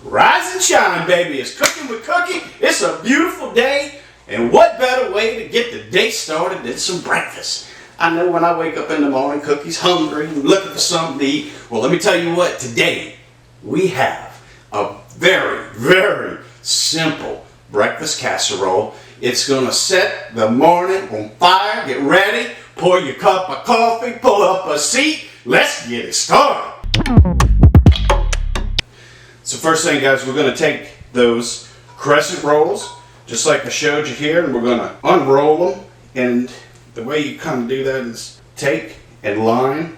Rise and shine, baby. It's Cooking with Cookie. It's a beautiful day, and what better way to get the day started than some breakfast? I know when I wake up in the morning, Cookie's hungry and looking for something to eat. Well, let me tell you what, today we have a very, very simple breakfast casserole. It's going to set the morning on fire. Get ready, pour your cup of coffee, pull up a seat. Let's get it started. So first thing, guys, we're going to take those crescent rolls, just like I showed you here, and we're going to unroll them. And the way you kind of do that is take and line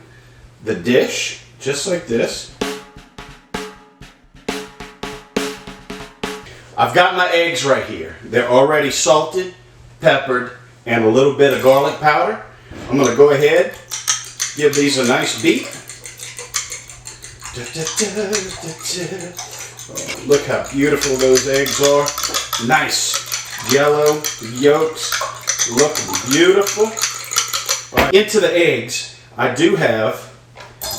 the dish, just like this. I've got my eggs right here. They're already salted, peppered, and a little bit of garlic powder. I'm going to go ahead, give these a nice beat. Oh, look how beautiful those eggs are. Nice yellow yolks, looking beautiful. Into the eggs, I do have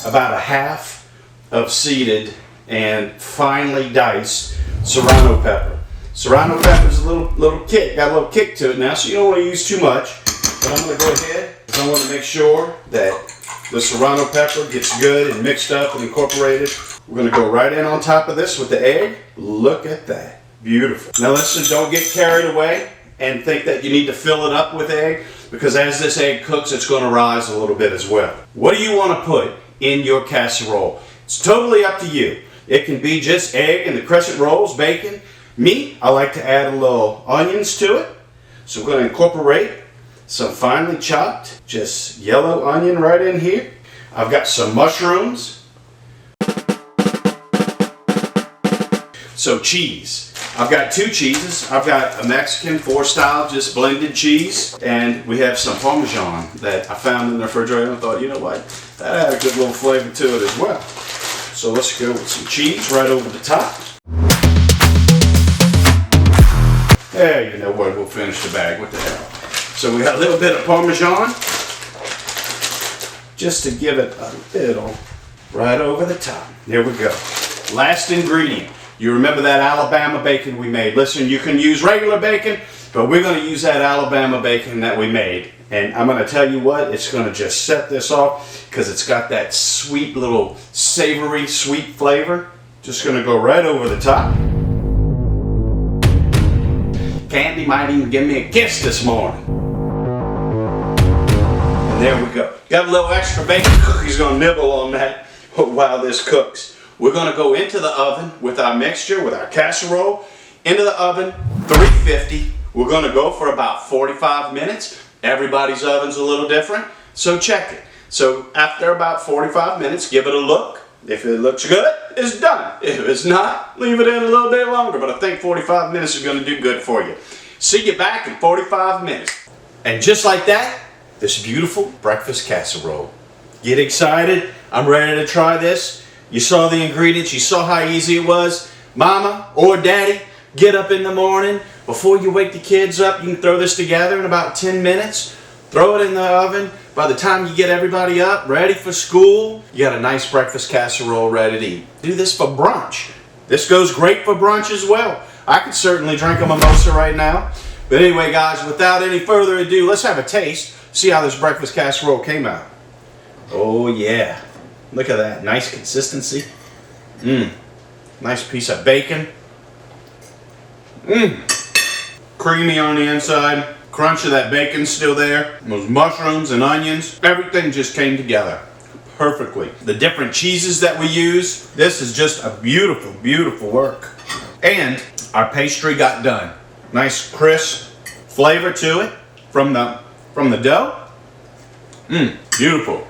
about a half of seeded and finely diced serrano pepper. Serrano pepper is a little kick, got a little kick to it now, so you don't want to use too much. But I'm going to go ahead because I want to make sure that the serrano pepper gets good and mixed up and incorporated. We're going to go right in on top of this with the egg. Look at that. Beautiful. Now listen, don't get carried away and think that you need to fill it up with egg, because as this egg cooks, it's going to rise a little bit as well. What do you want to put in your casserole? It's totally up to you. It can be just egg and the crescent rolls, bacon. Me, I like to add a little onions to it. So we're going to incorporate some finely chopped, just yellow onion right in here. I've got some mushrooms. So cheese. I've got two cheeses. I've got a Mexican 4-style just blended cheese, and we have some Parmesan that I found in the refrigerator, and I thought, you know what, that had a good little flavor to it as well. So let's go with some cheese right over the top. There, you know what, we'll finish the bag, what the hell. So we got a little bit of Parmesan, just to give it a little right over the top. There we go. Last ingredient. You remember that Alabama bacon we made. Listen, you can use regular bacon, but we're going to use that Alabama bacon that we made. And I'm going to tell you what, it's going to just set this off because it's got that sweet little savory, sweet flavor. Just going to go right over the top. Candy might even give me a kiss this morning. And there we go. Got a little extra bacon. Cookie's going to nibble on that while this cooks. We're going to go into the oven with our mixture, with our casserole. Into the oven, 350. We're going to go for about 45 minutes. Everybody's oven's a little different, so check it. So after about 45 minutes, give it a look. If it looks good, it's done. If it's not, leave it in a little bit longer. But I think 45 minutes is going to do good for you. See you back in 45 minutes. And just like that, this beautiful breakfast casserole. Get excited. I'm ready to try this. You saw the ingredients. You saw how easy it was. Mama or daddy, get up in the morning. Before you wake the kids up, you can throw this together in about 10 minutes. Throw it in the oven. By the time you get everybody up, ready for school, you got a nice breakfast casserole ready to eat. Do this for brunch. This goes great for brunch as well. I could certainly drink a mimosa right now. But anyway, guys, without any further ado, let's have a taste. See how this breakfast casserole came out. Oh, yeah. Look at that. Nice consistency. Nice piece of bacon. Creamy on the inside. Crunch of that bacon still there. Those mushrooms and onions. Everything just came together perfectly. The different cheeses that we use. This is just a beautiful, beautiful work. And our pastry got done. Nice crisp flavor to it from the dough. Beautiful.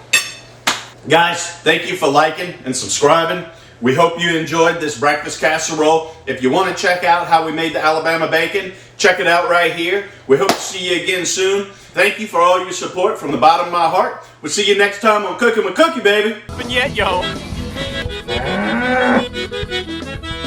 Guys, thank you for liking and subscribing. We hope you enjoyed this breakfast casserole. If you want to check out how we made the Alabama bacon, check it out right here. We hope to see you again soon. Thank you for all your support from the bottom of my heart. We'll see you next time on Cooking with Cookie, baby. Yet, yo.